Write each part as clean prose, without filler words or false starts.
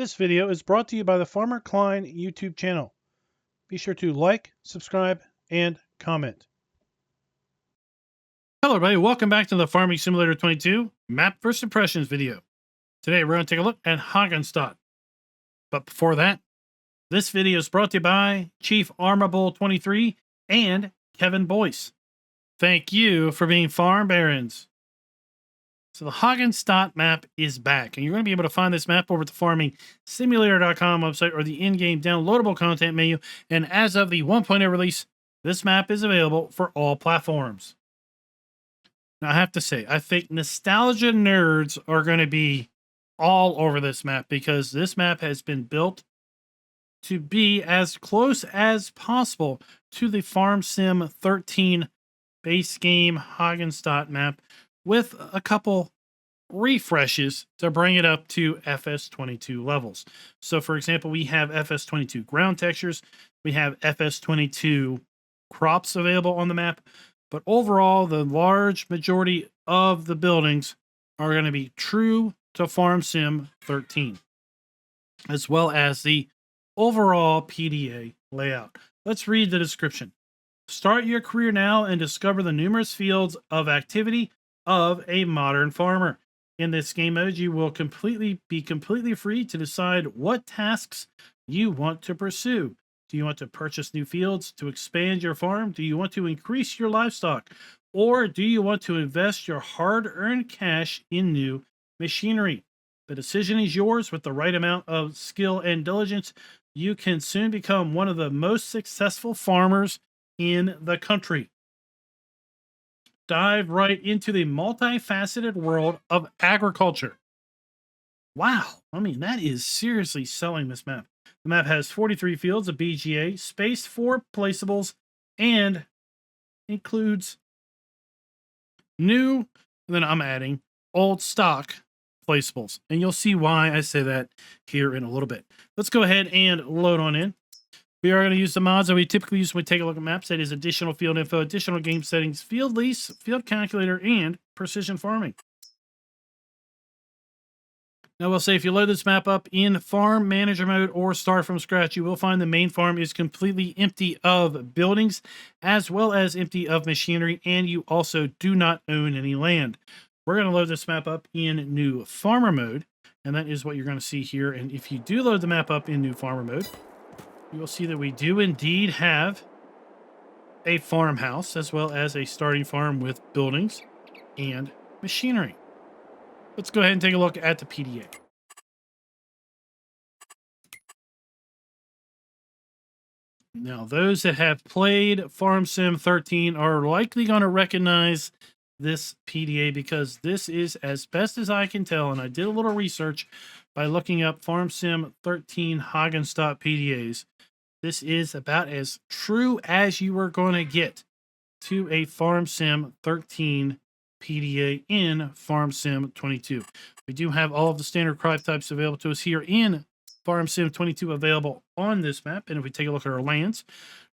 This video is brought to you by the Farmer Klein YouTube channel. Be sure to like, subscribe, and comment. Hello everybody, welcome back to the Farming Simulator 22 Map First Impressions video. Today we're going to take a look at Hagenstedt. But before that, this video is brought to you by Chief Armable 23 and Kevin Boyce. Thank you for being farm barons. So the Hagenstedt map is back, and you're going to be able to find this map over at the farmingsimulator.com website or the in-game downloadable content menu. And as of the 1.0 release, this map is available for all platforms. Now, I have to say, I think nostalgia nerds are going to be all over this map because this map has been built to be as close as possible to the Farm Sim 13 base game Hagenstedt map, with a couple refreshes to bring it up to FS22 levels. So, for example, we have FS22 ground textures, we have FS22 crops available on the map, but overall, the large majority of the buildings are going to be true to Farm Sim 13, as well as the overall PDA layout. Let's read the description. Start your career now and discover the numerous fields of activity of a modern farmer. In this game mode, you will be completely free to decide what tasks you want to pursue. Do you want to purchase new fields to expand your farm? Do you want to increase your livestock? Or do you want to invest your hard-earned cash in new machinery? The decision is yours. With the right amount of skill and diligence, you can soon become one of the most successful farmers in the country. Dive right into the multifaceted world of agriculture. Wow, I mean, that is seriously selling this map. The map has 43 fields of BGA, space for placeables, and includes new, and then I'm adding old stock placeables. And you'll see why I say that here in a little bit. Let's go ahead and load on in. We are going to use the mods that we typically use when we take a look at maps. That is additional field info, additional game settings, field lease, field calculator, and precision farming. Now, we'll say if you load this map up in farm manager mode or start from scratch, you will find the main farm is completely empty of buildings as well as empty of machinery, and you also do not own any land. We're going to load this map up in new farmer mode, and that is what you're going to see here. And if you do load the map up in new farmer mode, you will see that we do indeed have a farmhouse as well as a starting farm with buildings and machinery. Let's go ahead and take a look at the PDA. Now, those that have played Farm Sim 13 are likely going to recognize this PDA because this is, as best as I can tell, and I did a little research by looking up Farm Sim 13 Hagenstedt PDAs. This is about as true as you are going to get to a Farm Sim 13 PDA in Farm Sim 22. We do have all of the standard crop types available to us here in Farm Sim 22 available on this map. And if we take a look at our lands,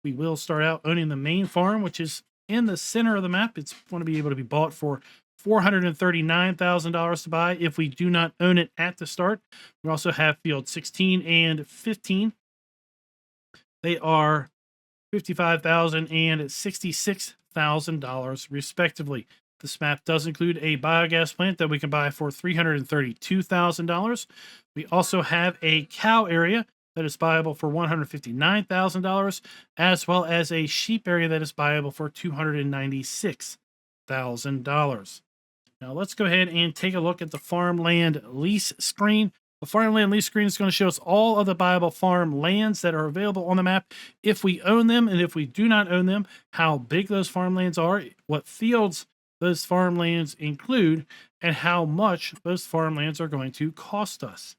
we will start out owning the main farm, which is in the center of the map. It's going to be able to be bought for $439,000 to buy if we do not own it at the start. We also have field 16 and 15. They are $55,000 and $66,000 respectively. This map does include a biogas plant that we can buy for $332,000. We also have a cow area that is buyable for $159,000, as well as a sheep area that is buyable for $296,000. Now let's go ahead and take a look at the farmland lease screen. The farmland lease screen is going to show us all of the buyable farmlands that are available on the map, if we own them, and if we do not own them, how big those farmlands are, what fields those farmlands include, and how much those farmlands are going to cost us.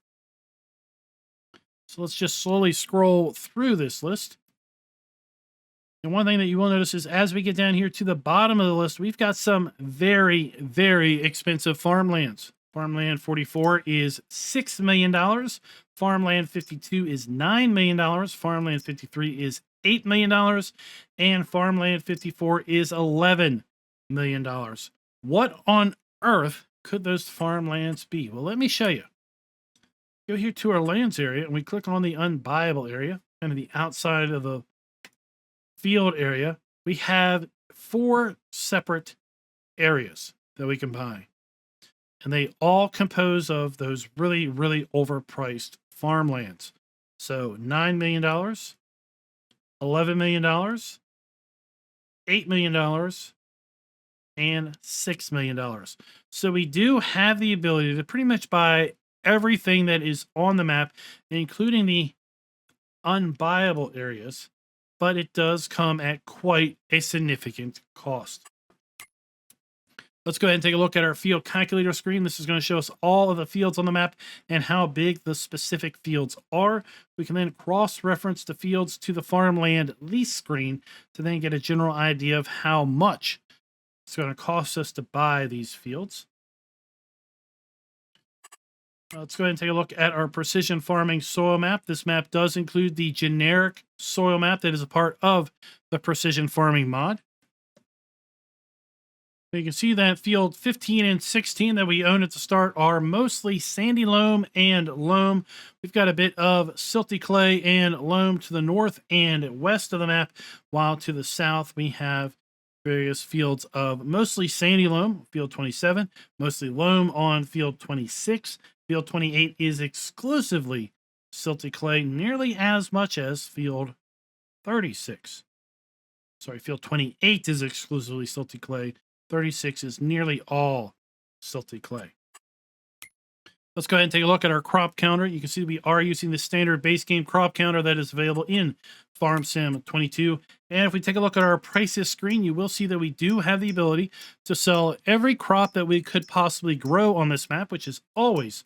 So let's just slowly scroll through this list. And one thing that you will notice is as we get down here to the bottom of the list, we've got some very, very expensive farmlands. Farmland 44 is $6 million. Farmland 52 is $9 million. Farmland 53 is $8 million. And Farmland 54 is $11 million. What on earth could those farmlands be? Well, let me show you. Go here to our lands area and we click on the unbuyable area, kind of the outside of the field area. We have 4 separate areas that we can buy. And they all compose of those really, really overpriced farmlands. So $9 million, $11 million, $8 million, and $6 million. So we do have the ability to pretty much buy everything that is on the map, including the unbuyable areas, but it does come at quite a significant cost. Let's go ahead and take a look at our field calculator screen. This is going to show us all of the fields on the map and how big the specific fields are. We can then cross-reference the fields to the farmland lease screen to then get a general idea of how much it's going to cost us to buy these fields. Let's go ahead and take a look at our precision farming soil map. This map does include the generic soil map that is a part of the precision farming mod. You can see that field 15 and 16 that we own at the start are mostly sandy loam and loam. We've got a bit of silty clay and loam to the north and west of the map, while to the south we have various fields of mostly sandy loam, field 27, mostly loam on field 26. Field 28 is exclusively silty clay, nearly as much as field 36. Sorry, field 28 is exclusively silty clay. 36 is nearly all silty clay. Let's go ahead and take a look at our crop counter. You can see we are using the standard base game crop counter that is available in Farm Sim 22. And if we take a look at our prices screen, you will see that we do have the ability to sell every crop that we could possibly grow on this map, which is always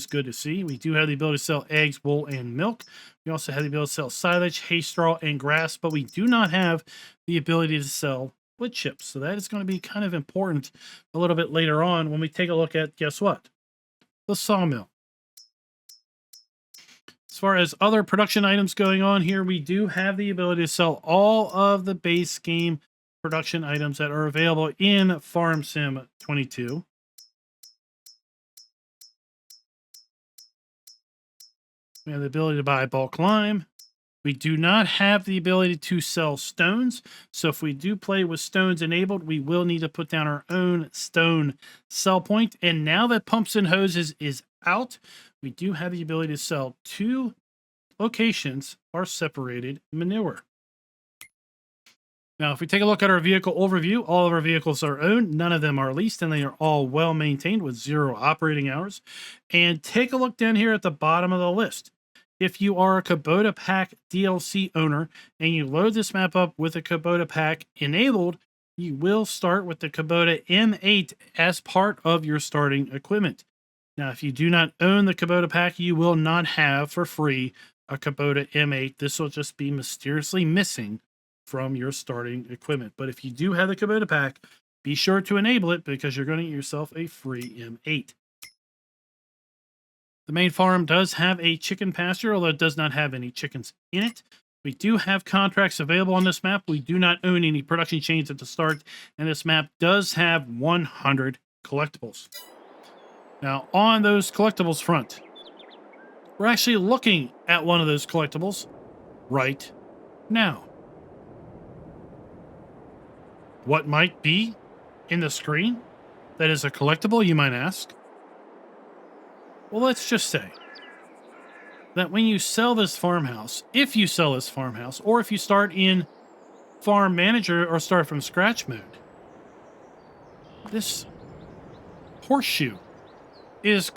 good to see. We do have the ability to sell eggs, wool, and milk. We also have the ability to sell silage, hay, straw, and grass, but we do not have the ability to sell wood chips. So that is going to be kind of important a little bit later on when we take a look at, guess what? The sawmill. As far as other production items going on here, we do have the ability to sell all of the base game production items that are available in Farm Sim 22. We have the ability to buy bulk lime. We do not have the ability to sell stones. So if we do play with stones enabled, we will need to put down our own stone sell point. And now that pumps and hoses is out, we do have the ability to sell 2 locations our separated manure. Now, if we take a look at our vehicle overview, all of our vehicles are owned. None of them are leased, and they are all well maintained with 0 operating hours. And take a look down here at the bottom of the list. If you are a Kubota Pack DLC owner and you load this map up with a Kubota Pack enabled, you will start with the Kubota M8 as part of your starting equipment. Now, if you do not own the Kubota Pack, you will not have for free a Kubota M8. This will just be mysteriously missing from your starting equipment. But if you do have the Kubota Pack, be sure to enable it because you're going to get yourself a free M8. The main farm does have a chicken pasture, although it does not have any chickens in it. We do have contracts available on this map. We do not own any production chains at the start, and this map does have 100 collectibles. Now, on those collectibles front, we're actually looking at one of those collectibles right now. What might be in the screen that is a collectible, you might ask? Well, let's just say that when you sell this farmhouse, if you sell this farmhouse, or if you start in Farm Manager or start from scratch mode, this horseshoe is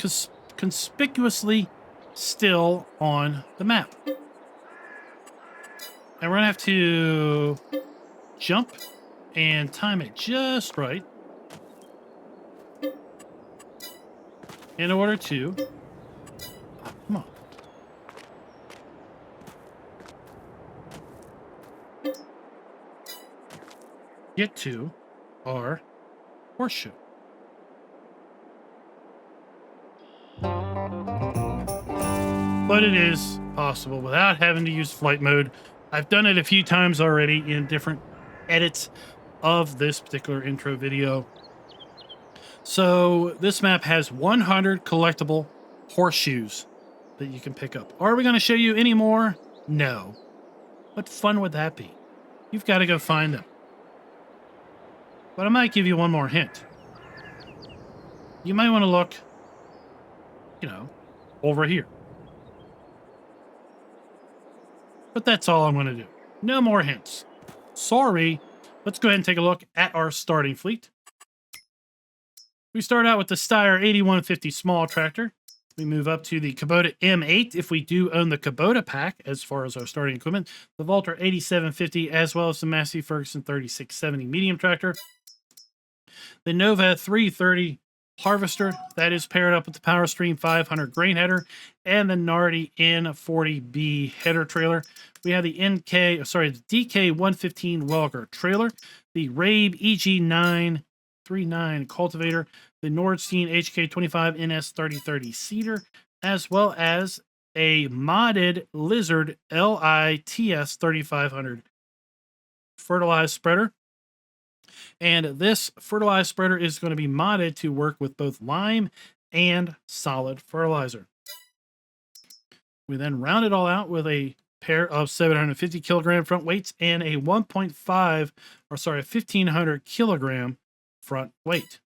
conspicuously still on the map. And we're going to have to jump and time it just right in order to, come on, get to our horseshoe. But it is possible without having to use flight mode. I've done it a few times already in different edits of this particular intro video. So this map has 100 collectible horseshoes that you can pick up. Are we going to show you any more? No. What fun would that be? You've got to go find them. But I might give you one more hint. You might want to look, over here. But that's all I'm going to do. No more hints. Sorry. Let's go ahead and take a look at our starting fleet. We start out with the Steyr 8150 small tractor. We move up to the Kubota M8 if we do own the Kubota pack as far as our starting equipment. The Valtra 8750 as well as the Massey Ferguson 3670 medium tractor. The Nova 330 harvester that is paired up with the PowerStream 500 grain header and the Nardi N40B header trailer. We have the DK 115 Welker trailer, the Rabe EG939 cultivator, the Nordstein HK25 NS 3030 seeder, as well as a modded Lizard LITS 3500 fertilized spreader. And this fertilizer spreader is going to be modded to work with both lime and solid fertilizer. We then round it all out with a pair of 750 kilogram front weights and a 1500 kilogram front weight.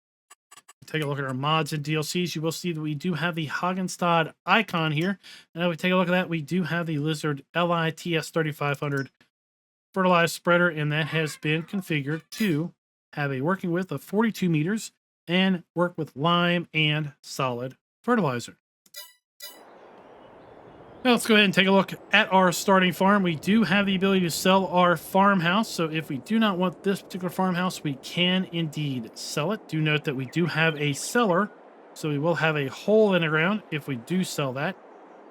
Take a look at our mods and DLCs. You will see that we do have the Hagenstedt icon here. And if we take a look at that, we do have the Lizard LITS 3500 fertilizer spreader, and that has been configured to have a working width of 42 meters and work with lime and solid fertilizer. Now let's go ahead and take a look at our starting farm. We do have the ability to sell our farmhouse. So if we do not want this particular farmhouse, we can indeed sell it. Do note that we do have a cellar, so we will have a hole in the ground if we do sell that.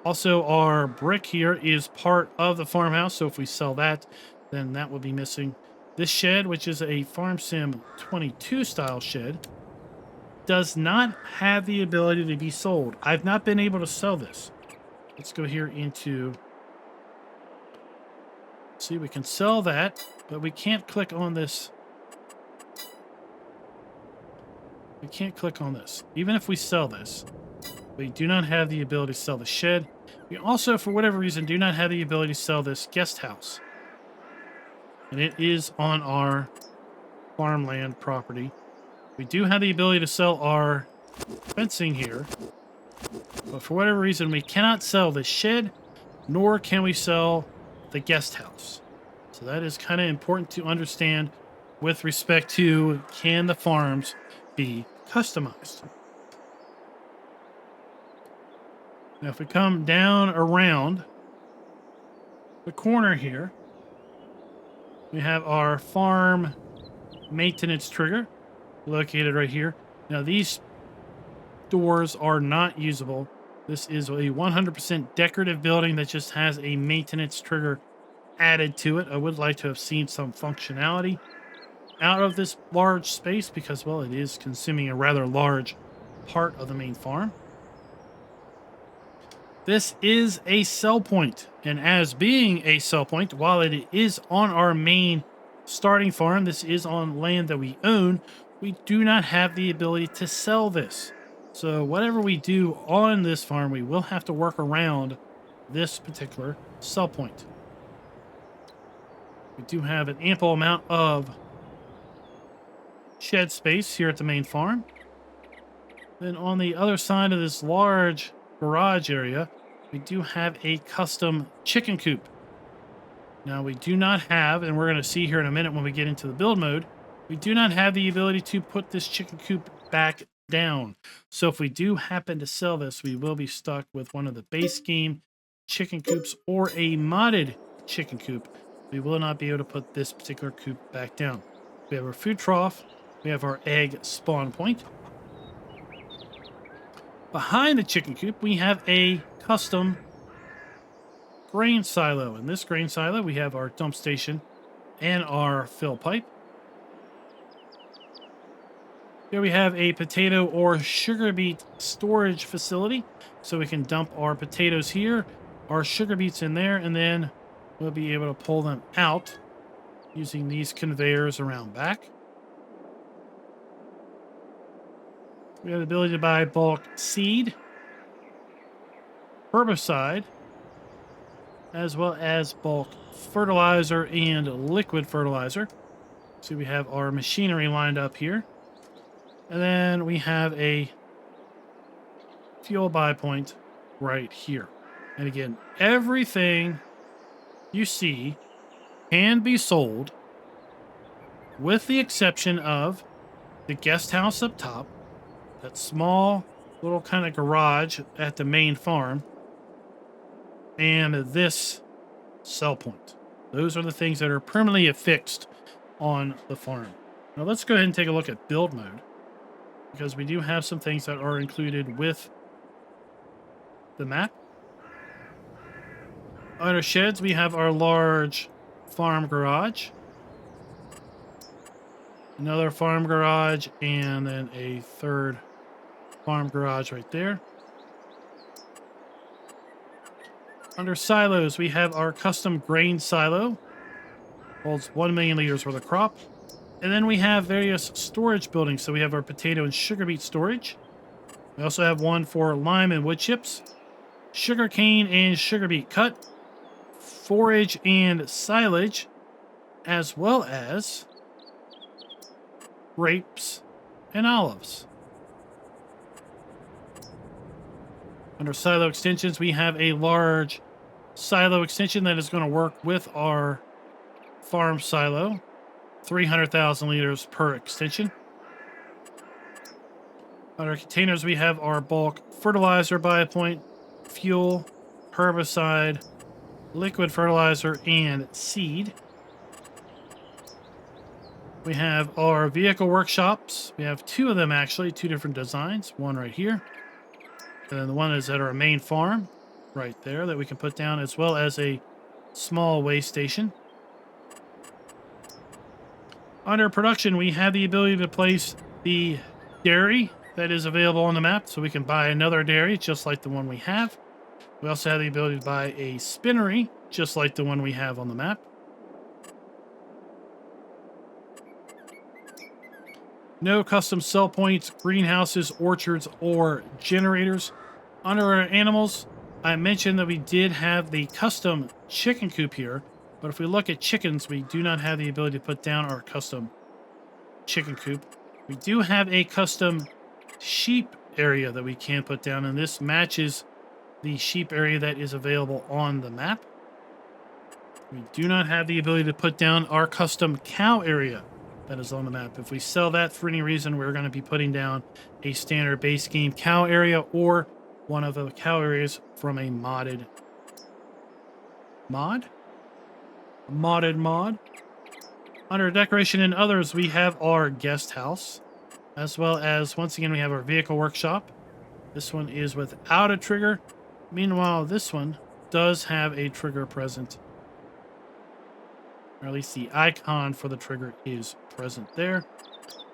Also, our brick here is part of the farmhouse, so if we sell that, then that will be missing. This shed, which is a Farm Sim 22 style shed, does not have the ability to be sold. I've not been able to sell this. Let's go here into... See, we can sell that, but we can't click on this. We can't click on this. Even if we sell this, we do not have the ability to sell the shed. We also, for whatever reason, do not have the ability to sell this guest house. And it is on our farmland property. We do have the ability to sell our fencing here, but for whatever reason, we cannot sell the shed, nor can we sell the guest house. So that is kind of important to understand with respect to, can the farms be customized? Now, if we come down around the corner here, we have our farm maintenance trigger located right here. Now, these doors are not usable. This is a 100% decorative building that just has a maintenance trigger added to it. I would like to have seen some functionality out of this large space because, well, it is consuming a rather large part of the main farm. This is a sell point, and as being a sell point, while it is on our main starting farm, this is on land that we own, we do not have the ability to sell this. So whatever we do on this farm, we will have to work around this particular sell point. We do have an ample amount of shed space here at the main farm. Then on the other side of this large garage area, we do have a custom chicken coop. Now, we do not have, and we're going to see here in a minute when we get into the build mode, we do not have the ability to put this chicken coop back down. So if we do happen to sell this, we will be stuck with one of the base game chicken coops or a modded chicken coop. We will not be able to put this particular coop back down. We have our food trough. We have our egg spawn point. Behind the chicken coop, we have a custom grain silo. In this grain silo, we have our dump station and our fill pipe. Here we have a potato or sugar beet storage facility. So we can dump our potatoes here, our sugar beets in there, and then we'll be able to pull them out using these conveyors around back. We have the ability to buy bulk seed. herbicide, as well as bulk fertilizer and liquid fertilizer. So we have our machinery lined up here. And then we have a fuel buy point right here. And again, everything you see can be sold with the exception of the guest house up top, that small little kind of garage at the main farm, and this sell point. Those are the things that are permanently affixed on the farm. Now let's go ahead and take a look at build mode, because we do have some things that are included with the map. On our sheds, we have our large farm garage, another farm garage, and then a third farm garage right there. Under silos, we have our custom grain silo, holds 1 million liters worth of crop. And then we have various storage buildings. So we have our potato and sugar beet storage. We also have one for lime and wood chips, sugar cane and sugar beet cut, forage and silage, as well as grapes and olives. Under silo extensions, we have a large silo extension that is going to work with our farm silo, 300,000 liters per extension. Under containers, we have our bulk fertilizer buy point, fuel, herbicide, liquid fertilizer, and seed. We have our vehicle workshops. We have two of them actually, two different designs. One right here, and then the one is at our main farm right there that we can put down, as well as a small weigh station. Under production, we have the ability to place the dairy that is available on the map, so we can buy another dairy just like the one we have. We also have the ability to buy a spinnery just like the one we have on the map. No custom sell points, greenhouses, orchards, or generators. Under our animals, I mentioned that we did have the custom chicken coop here, but if we look at chickens, we do not have the ability to put down our custom chicken coop. We do have a custom sheep area that we can put down, and this matches the sheep area that is available on the map. We do not have the ability to put down our custom cow area that is on the map. If we sell that for any reason, we're going to be putting down a standard base game cow area or one of the cow areas from a modded mod. Under decoration and others, we have our guest house, as well as, once again, we have our vehicle workshop. This one is without a trigger. Meanwhile, this one does have a trigger present, or at least the icon for the trigger is present there.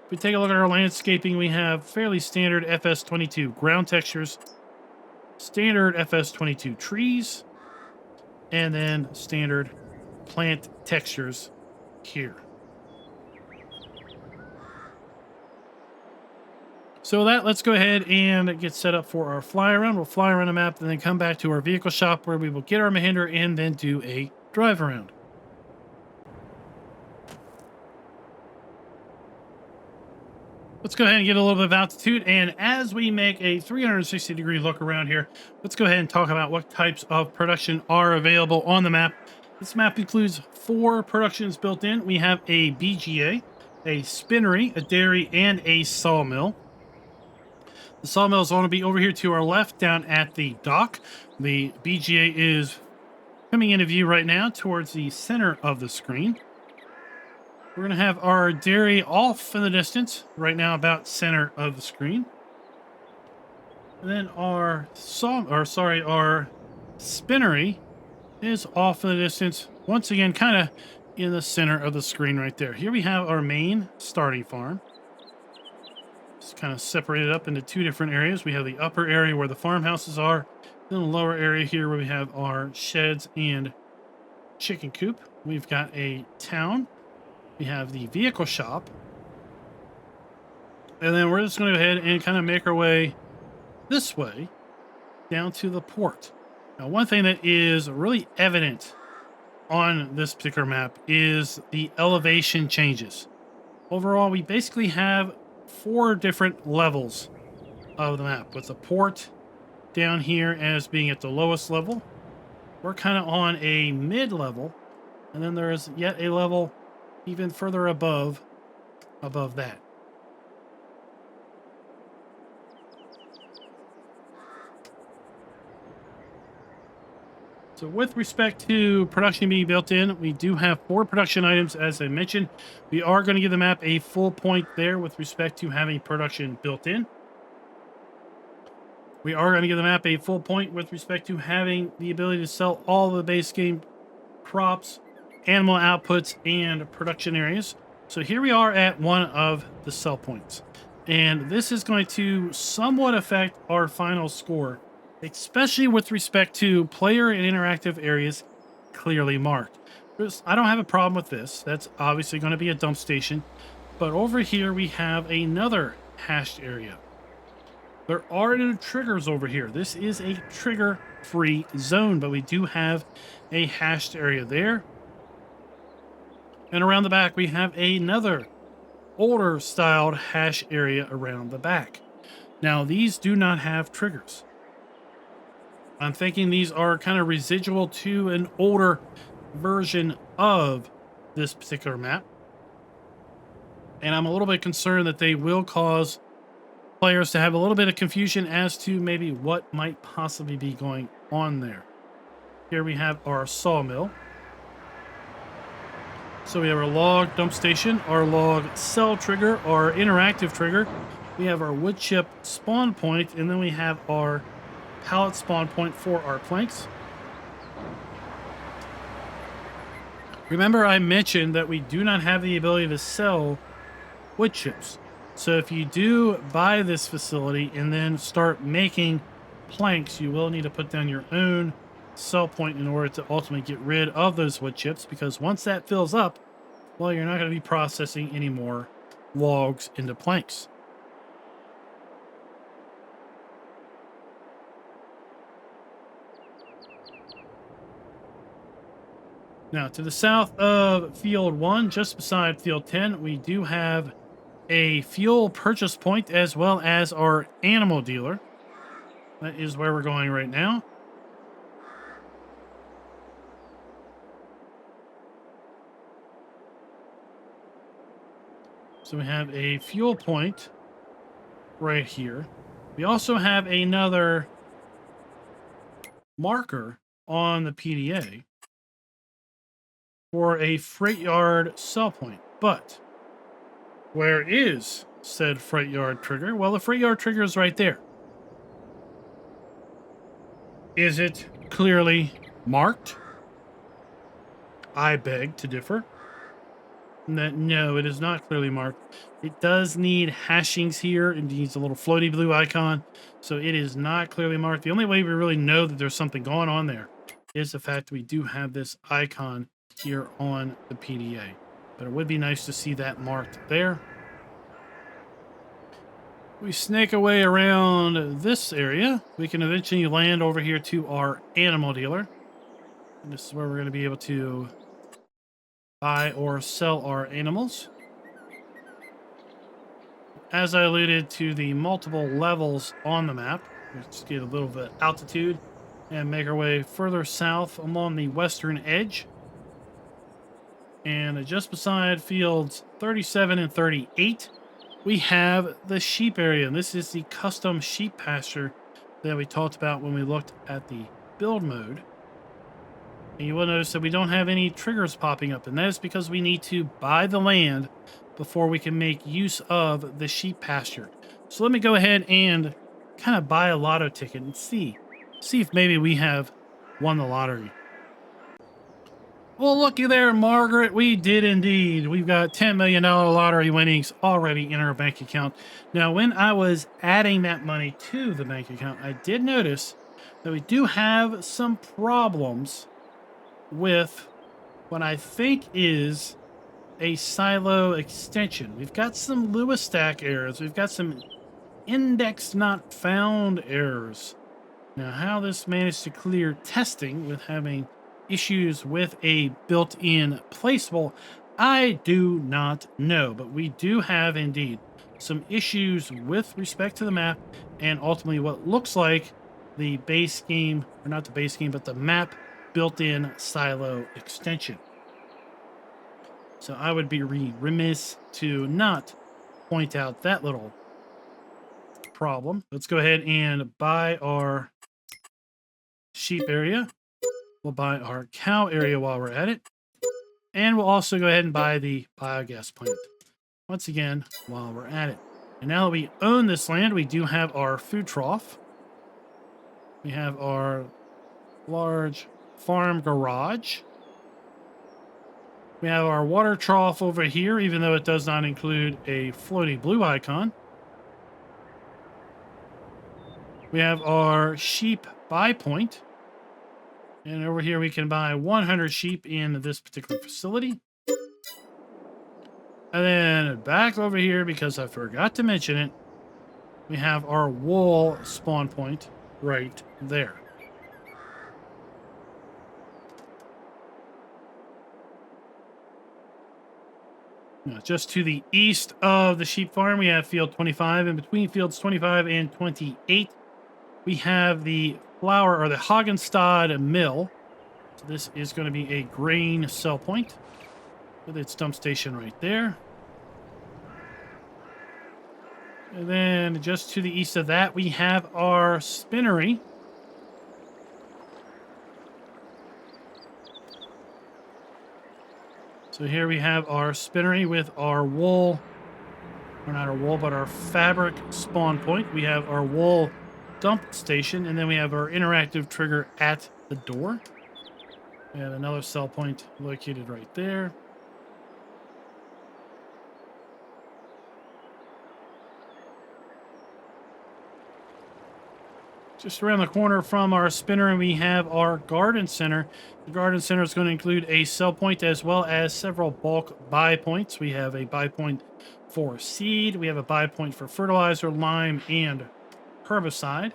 If we take a look at our landscaping, we have fairly standard FS22 ground textures, standard FS22 trees, and then standard plant textures here. So with that, let's go ahead and get set up for our fly around. We'll fly around the map and then come back to our vehicle shop where we will get our Mahindra and then do a drive around. Let's go ahead and get a little bit of altitude, and as we make a 360-degree look around here, let's go ahead and talk about what types of production are available on the map. This map includes 4 productions built in. We have a BGA, a spinnery, a dairy, and a sawmill. The sawmill is going to be over here to our left down at the dock. The BGA is coming into view right now towards the center of the screen. We're going to have our dairy off in the distance, right now about center of the screen. And then our spinnery is off in the distance, once again, kind of in the center of the screen right there. Here we have our main starting farm. It's kind of separated up into 2 different areas. We have the upper area where the farmhouses are, then the lower area here where we have our sheds and chicken coop. We've got a town. We have the vehicle shop. And then we're just going to go ahead and kind of make our way this way down to the port. Now, one thing that is really evident on this particular map is the elevation changes. Overall, we basically have 4 different levels of the map, with the port down here as being at the lowest level. We're kind of on a mid-level, and then there is yet a level even further above that. So with respect to production being built in, we do have 4 production items, as I mentioned. We are going to give the map a full point there with respect to having production built in. We are going to give the map a full point with respect to having the ability to sell all the base game crops, animal outputs, and production areas. So here we are at one of the sell points. And this is going to somewhat affect our final score, especially with respect to player and interactive areas clearly marked. I don't have a problem with this. That's obviously going to be a dump station. But over here we have another hashed area. There are no triggers over here. This is a trigger-free zone, but we do have a hashed area there. And around the back, we have another older-styled hash area around the back. Now, these do not have triggers. I'm thinking these are kind of residual to an older version of this particular map. And I'm a little bit concerned that they will cause players to have a little bit of confusion as to maybe what might possibly be going on there. Here we have our sawmill. So we have our log dump station, our log cell trigger, our interactive trigger. We have our wood chip spawn point, and then we have our pallet spawn point for our planks. Remember, I mentioned that we do not have the ability to sell wood chips. So if you do buy this facility and then start making planks, you will need to put down your own sell point in order to ultimately get rid of those wood chips, because once that fills up, well, you're not going to be processing any more logs into planks. Now, to the south of Field 1, just beside Field 10, we do have a fuel purchase point as well as our animal dealer. That is where we're going right now. So we have a fuel point right here. We also have another marker on the PDA for a freight yard sell point. But where is said freight yard trigger? Well, the freight yard trigger is right there. Is it clearly marked? I beg to differ. No, it is not clearly marked. It does need hashings here. It needs a little floaty blue icon. So it is not clearly marked. The only way we really know that there's something going on there is the fact that we do have this icon here on the PDA. But it would be nice to see that marked there. We snake away around this area. We can eventually land over here to our animal dealer. And this is where we're going to be able to buy or sell our animals. As I alluded to the multiple levels on the map, let's get a little bit of altitude and make our way further south along the western edge. And just beside fields 37 and 38, we have the sheep area. And this is the custom sheep pasture that we talked about when we looked at the build mode. And you will notice that we don't have any triggers popping up, and that is because we need to buy the land before we can make use of the sheep pasture. So let me go ahead and kind of buy a lotto ticket and see if maybe we have won the lottery. Well, looky there, Margaret. We did indeed. We've got $10 million lottery winnings already in our bank account. Now, when I was adding that money to the bank account, I did notice that we do have some problems with what I think is a silo extension. We've got some livestock errors. We've got some index not found errors. Now, how this managed to clear testing with having issues with a built-in placeable, I do not know. But we do have, indeed, some issues with respect to the map and ultimately what looks like the base game, or not the base game, but the map built-in silo extension. So I would be remiss to not point out that little problem. Let's go ahead and buy our sheep area. We'll buy our cow area while we're at it. And we'll also go ahead and buy the biogas plant once again while we're at it. And now that we own this land, we do have our food trough. We have our large farm garage. We have our water trough over here, even though it does not include a floaty blue icon. We have our sheep buy point. And over here, we can buy 100 sheep in this particular facility. And then back over here, because I forgot to mention it, we have our wool spawn point right there. Now, just to the east of the sheep farm, we have field 25. In between fields 25 and 28, we have the flour or the Hagenstedt mill. So this is going to be a grain sell point with its dump station right there. And then just to the east of that, we have our spinnery. So here we have our spinnery with our wool, or not our wool, but our fabric spawn point. We have our wool dump station, and then we have our interactive trigger at the door. We have another sell point located right there. Just around the corner from our spinner, we have our garden center. The garden center is going to include a sell point as well as several bulk buy points. We have a buy point for seed. We have a buy point for fertilizer, lime, and herbicide.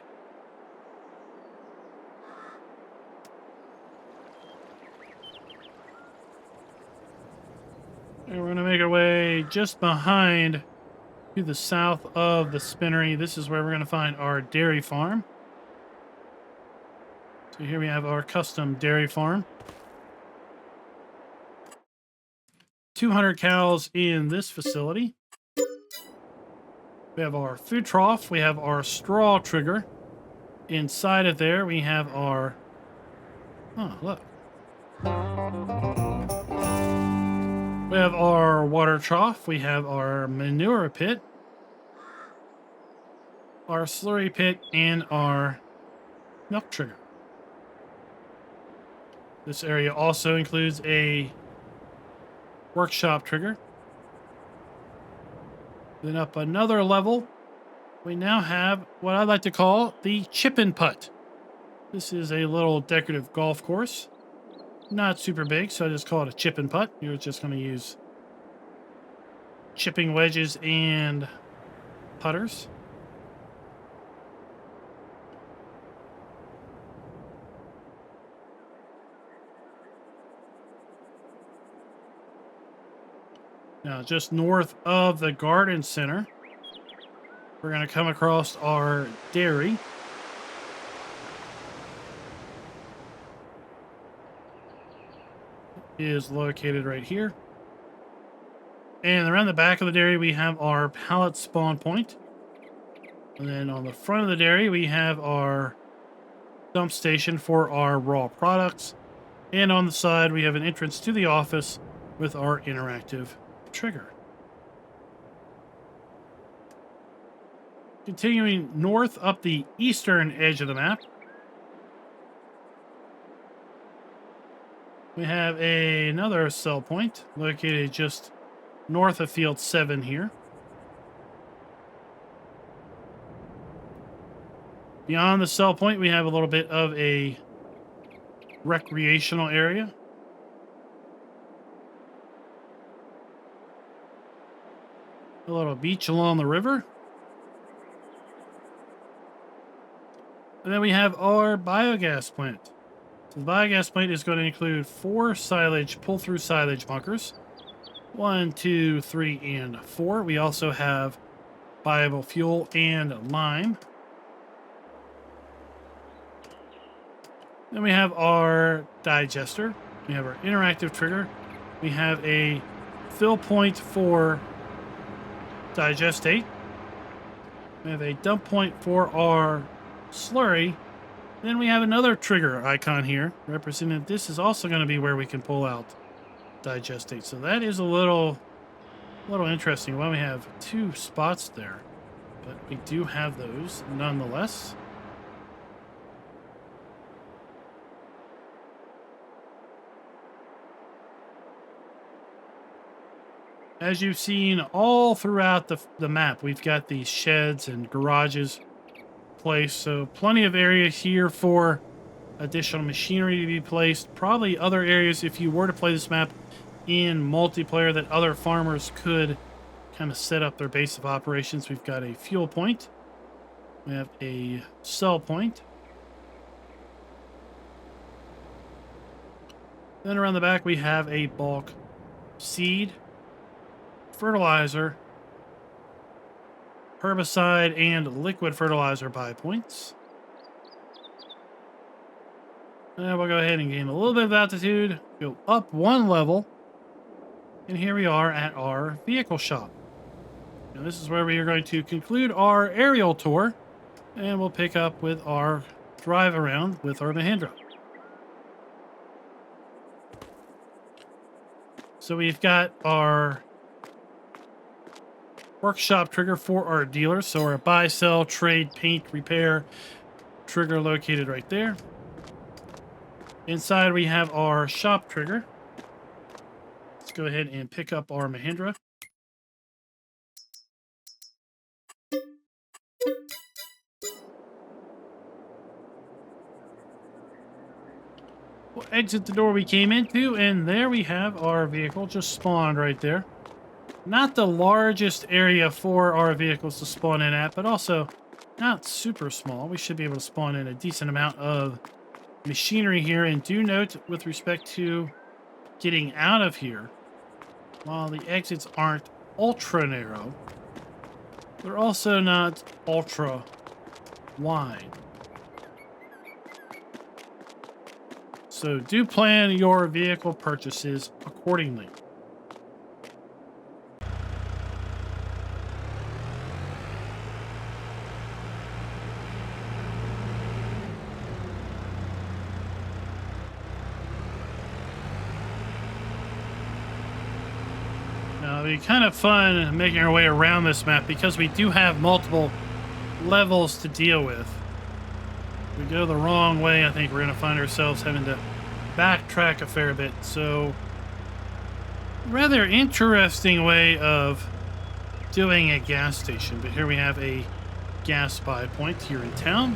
And we're going to make our way just behind to the south of the spinnery. This is where we're going to find our dairy farm. So here we have our custom dairy farm. 200 cows in this facility. We have our food trough. We have our straw trigger. Inside of there, we have our... Oh, look. We have our water trough. We have our manure pit. Our slurry pit and our milk trigger. This area also includes a workshop trigger. Then up another level, we now have what I like to call the chip and putt. This is a little decorative golf course. Not super big, so I just call it a chip and putt. You're just going to use chipping wedges and putters. Now, just north of the garden center, we're going to come across our dairy. It is located right here. And around the back of the dairy, we have our pallet spawn point. And then on the front of the dairy, we have our dump station for our raw products. And on the side, we have an entrance to the office with our interactive trigger. Continuing north up the eastern edge of the map, we have another sell point located just north of field 7 here. Beyond the sell point, we have a little bit of a recreational area. A little beach along the river. And then we have our biogas plant. So the biogas plant is going to include 4 silage, pull-through silage bunkers. 1, 2, 3, and 4. We also have viable fuel and lime. Then we have our digester. We have our interactive trigger. We have a fill point for digestate. We have a dump point for our slurry. Then we have another trigger icon here representing this is also going to be where we can pull out digestate. So that is a little interesting. Well, we have 2 spots there, but we do have those nonetheless. As you've seen all throughout the map, we've got these sheds and garages placed, so plenty of area here for additional machinery to be placed. Probably other areas, if you were to play this map in multiplayer, that other farmers could kind of set up their base of operations. We've got a fuel point. We have a sell point. Then around the back, we have a bulk seed, fertilizer, herbicide, and liquid fertilizer buy points. And we'll go ahead and gain a little bit of altitude, go up 1 level, and here we are at our vehicle shop. Now this is where we are going to conclude our aerial tour, and we'll pick up with our drive around with our Mahindra. So we've got our workshop trigger for our dealers. So our buy, sell, trade, paint, repair trigger located right there. Inside we have our shop trigger. Let's go ahead and pick up our Mahindra. We'll exit the door we came into, and there we have our vehicle just spawned right there. Not the largest area for our vehicles to spawn in at, but also not super small. We should be able to spawn in a decent amount of machinery here. And do note, with respect to getting out of here, while the exits aren't ultra narrow, they're also not ultra wide. So do plan your vehicle purchases accordingly. Now, it'll be kind of fun making our way around this map because we do have multiple levels to deal with. If we go the wrong way, I think we're going to find ourselves having to backtrack a fair bit. So, rather interesting way of doing a gas station. But here we have a gas buy point here in town.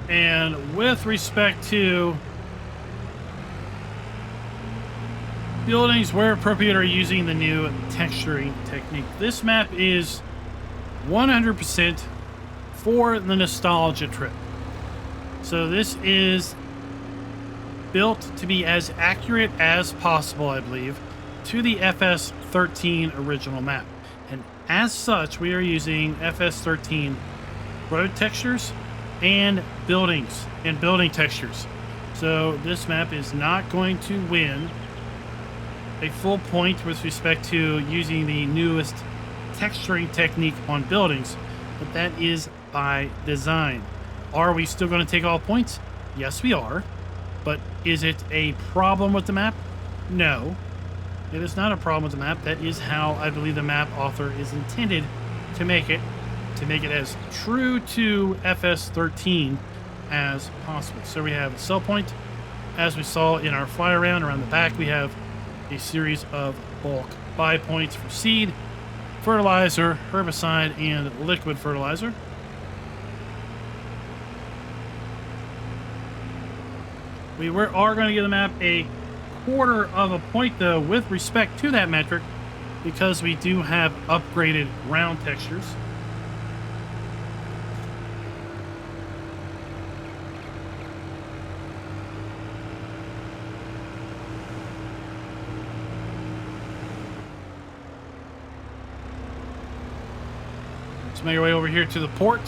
And with respect to buildings where appropriate are using the new texturing technique, this map is 100% for the nostalgia trip. So this is built to be as accurate as possible, I believe, to the FS13 original map. And as such, we are using FS13 road textures and buildings and building textures. So this map is not going to win a full point with respect to using the newest texturing technique on buildings, but that is by design. Are we still going to take all points? Yes, we are. But is it a problem with the map? No, it is not a problem with the map. That is how I believe the map author is intended to make it as true to FS13 as possible. So we have a sell point, as we saw in our fly around the back. We have a series of bulk buy points for seed, fertilizer, herbicide, and liquid fertilizer. We are going to give the map a quarter of a point, though, with respect to that metric, because we do have upgraded ground textures. Let's make our way over here to the port.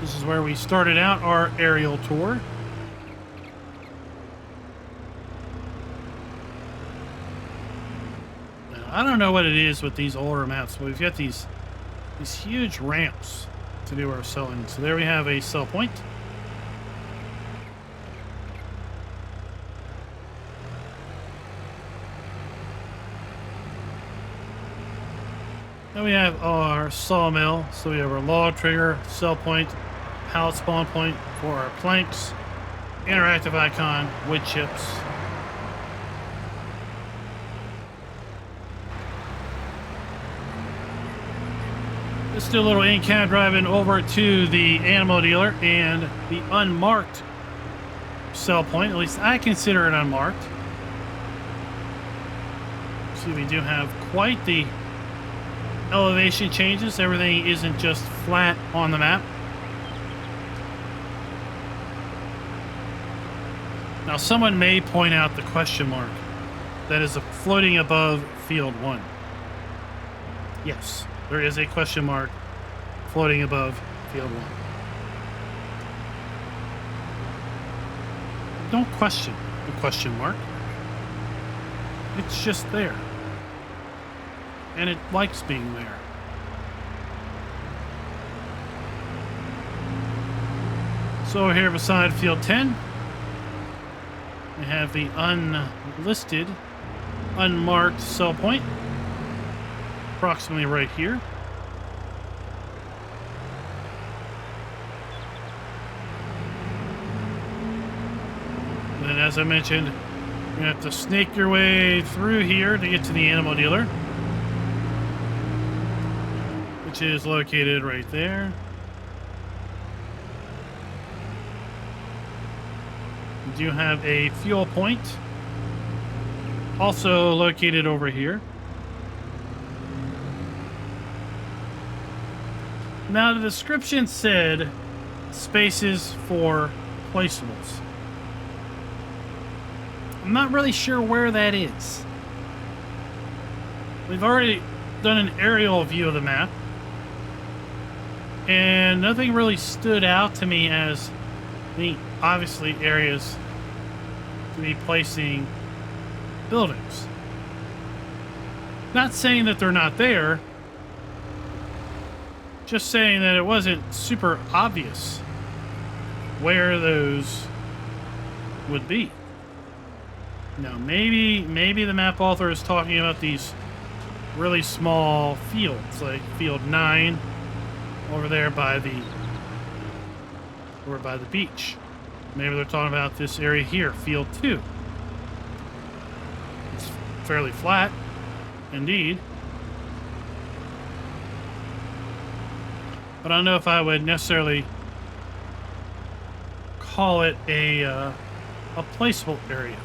This is where we started out our aerial tour. I don't know what it is with these older maps, but we've got these huge ramps to do our selling. So there we have a sell point. Then we have our sawmill. So we have our log trigger, sell point, pallet spawn point for our planks, interactive icon, wood chips. Let's do a little in-cab driving over to the animal dealer and the unmarked sell point. At least I consider it unmarked. See, we do have quite the elevation changes. Everything isn't just flat on the map. Now, someone may point out the question mark that is floating above field 1. Yes. There is a question mark floating above field 1. Don't question the question mark. It's just there. And it likes being there. So here beside field 10, we have the unlisted, unmarked sell point. Approximately right here. And then, as I mentioned, you have to snake your way through here to get to the animal dealer, which is located right there. We do have a fuel point, also located over here. Now, the description said spaces for placeables. I'm not really sure where that is. We've already done an aerial view of the map, and nothing really stood out to me as the obviously areas to be placing buildings. Not saying that they're not there, just saying that it wasn't super obvious where those would be. Now, maybe the map author is talking about these really small fields, like field 9 over there by the beach. Maybe they're talking about this area here, field 2. It's fairly flat, indeed. But I don't know if I would necessarily call it a placeable area.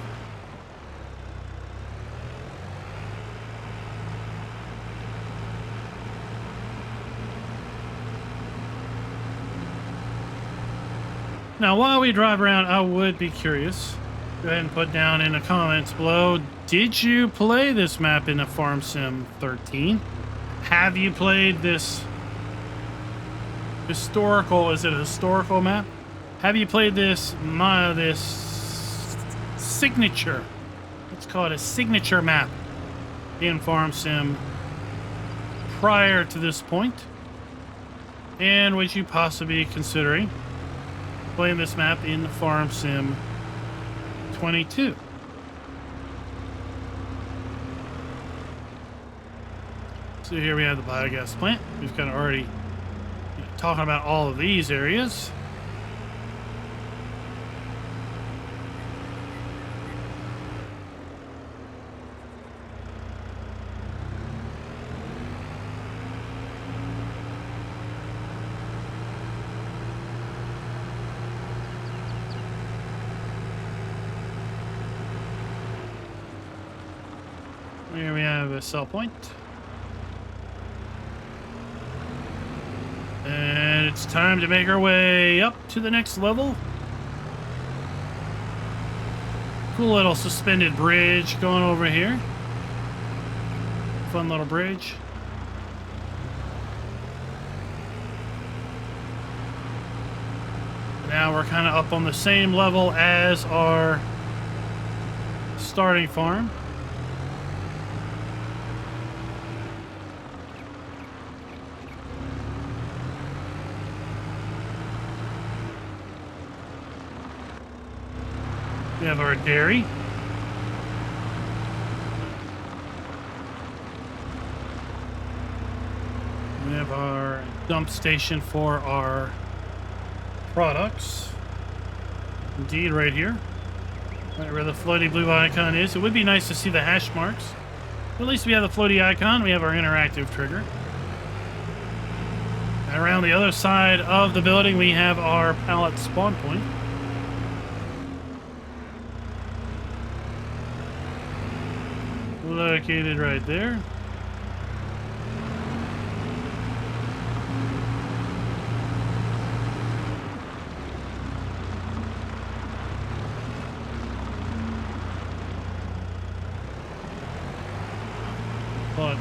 Now, while we drive around, I would be curious. Go ahead and put down in the comments below, did you play this map in a Farm Sim 13? Have you played this historical, is it a historical map? Have you played this signature, let's call it a signature map in Farm Sim prior to this point? And would you possibly be considering playing this map in Farm Sim 22? So here we have the biogas plant. We've kind of already talking about all of these areas. Here we have a sell point. it's time to make our way up to the next level. Cool little suspended bridge going over here. Fun little bridge. Now we're kind of up on the same level as our starting farm. We have our dairy. We have our dump station for our products. Indeed, right here. Right where the floaty blue icon is. It would be nice to see the hash marks. But at least we have the floaty icon. We have our interactive trigger. And around the other side of the building, we have our pallet spawn point. Located right there. But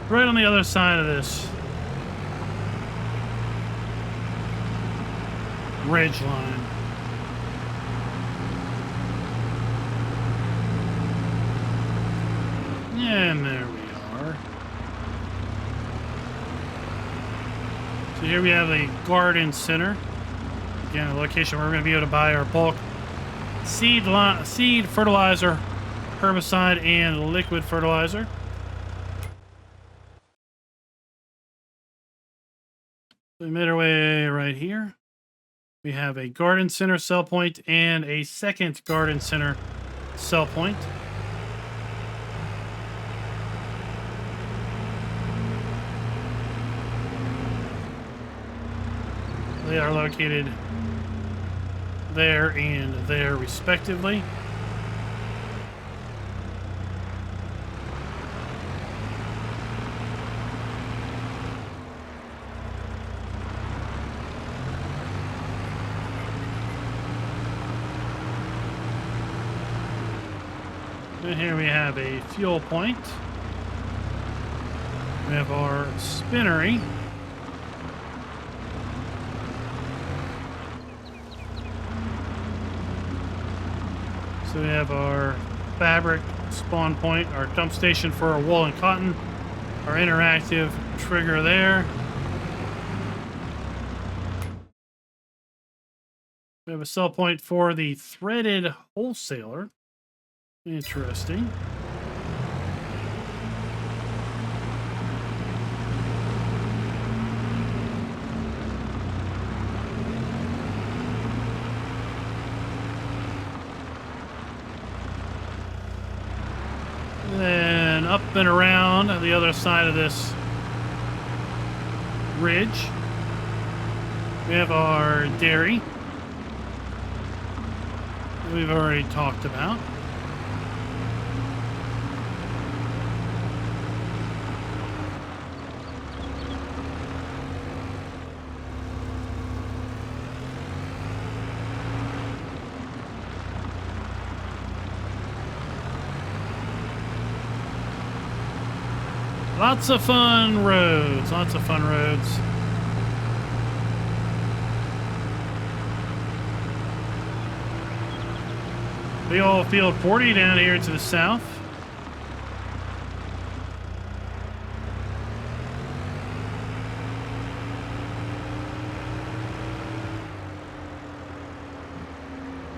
right on the other side of this ridge line. And there we are. So here we have a garden center. Again, a location where we're going to be able to buy our bulk seed, fertilizer, herbicide, and liquid fertilizer. We made our way right here. We have a garden center sell point and a second garden center sell point. They are located there and there, respectively. And here we have a fuel point. We have our spinnery. So we have our fabric spawn point, our dump station for our wool and cotton, our interactive trigger there. We have a sell point for the threaded wholesaler. Interesting. Then up and around the other side of this ridge, we have our dairy that we've already talked about. Lots of fun roads, lots of fun roads. Big old field 40 down here to the south.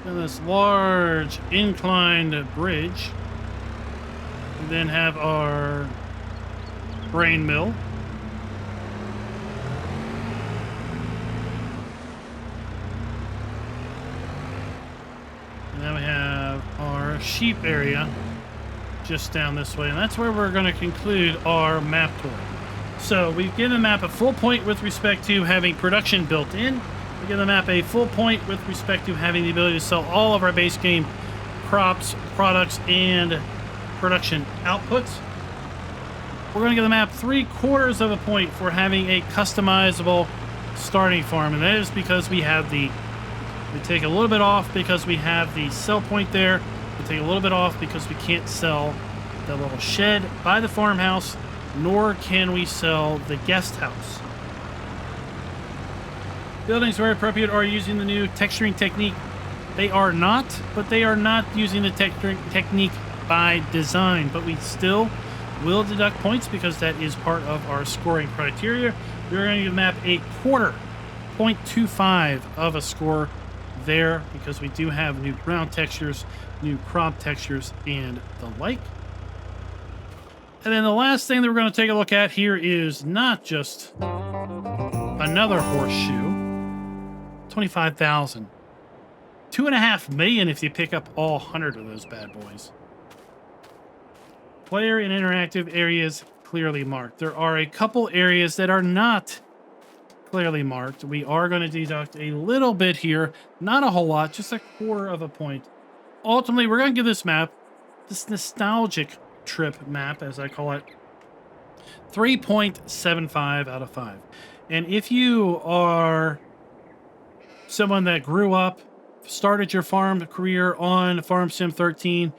And this large inclined bridge. We then have our grain mill. And then we have our sheep area just down this way. And that's where we're going to conclude our map tour. So we've given the map a full point with respect to having production built in. We give the map a full point with respect to having the ability to sell all of our base game crops, products, and production outputs. We're going to give the map 3/4 of a point for having a customizable starting farm, and that is because we have we take a little bit off because we have the sell point there. We take a little bit off because we can't sell the little shed by the farmhouse, nor can we sell the guest house. Buildings where appropriate are using the new texturing technique. They are not, but they are not using the texturing technique by design, but we still will deduct points because that is part of our scoring criteria. We're going to map a quarter, 0.25 of a score there because we do have new ground textures, new crop textures, and the like. And then the last thing that we're going to take a look at here is not just another horseshoe. 25,000. 2.5 million if you pick up all 100 of those bad boys. Player and interactive areas clearly marked. There are a couple areas that are not clearly marked. We are going to deduct a little bit here. Not a whole lot, just a quarter of a point. Ultimately, we're going to give this map, this nostalgic trip map, as I call it, 3.75 out of 5. And if you are someone that grew up, started your farm career on Farm Sim 13,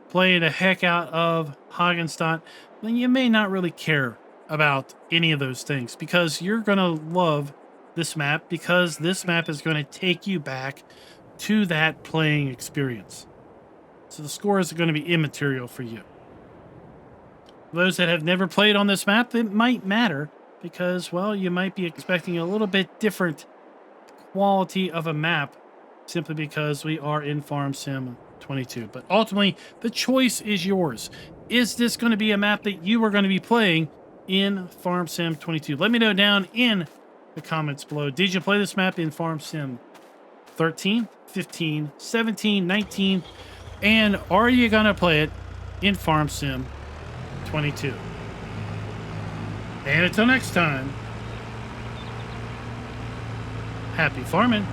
played the heck out of Hagenstedt, then you may not really care about any of those things because you're going to love this map because this map is going to take you back to that playing experience. So the score is going to be immaterial for you. Those that have never played on this map, it might matter because, well, you might be expecting a little bit different quality of a map simply because we are in Farm Sim 22. But ultimately, the choice is yours. Is this going to be a map that you are going to be playing in Farm Sim 22? Let me know down in the comments below. Did you play this map in Farm Sim 13, 15, 17, 19? And are you going to play it in Farm Sim 22? And until next time, happy farming.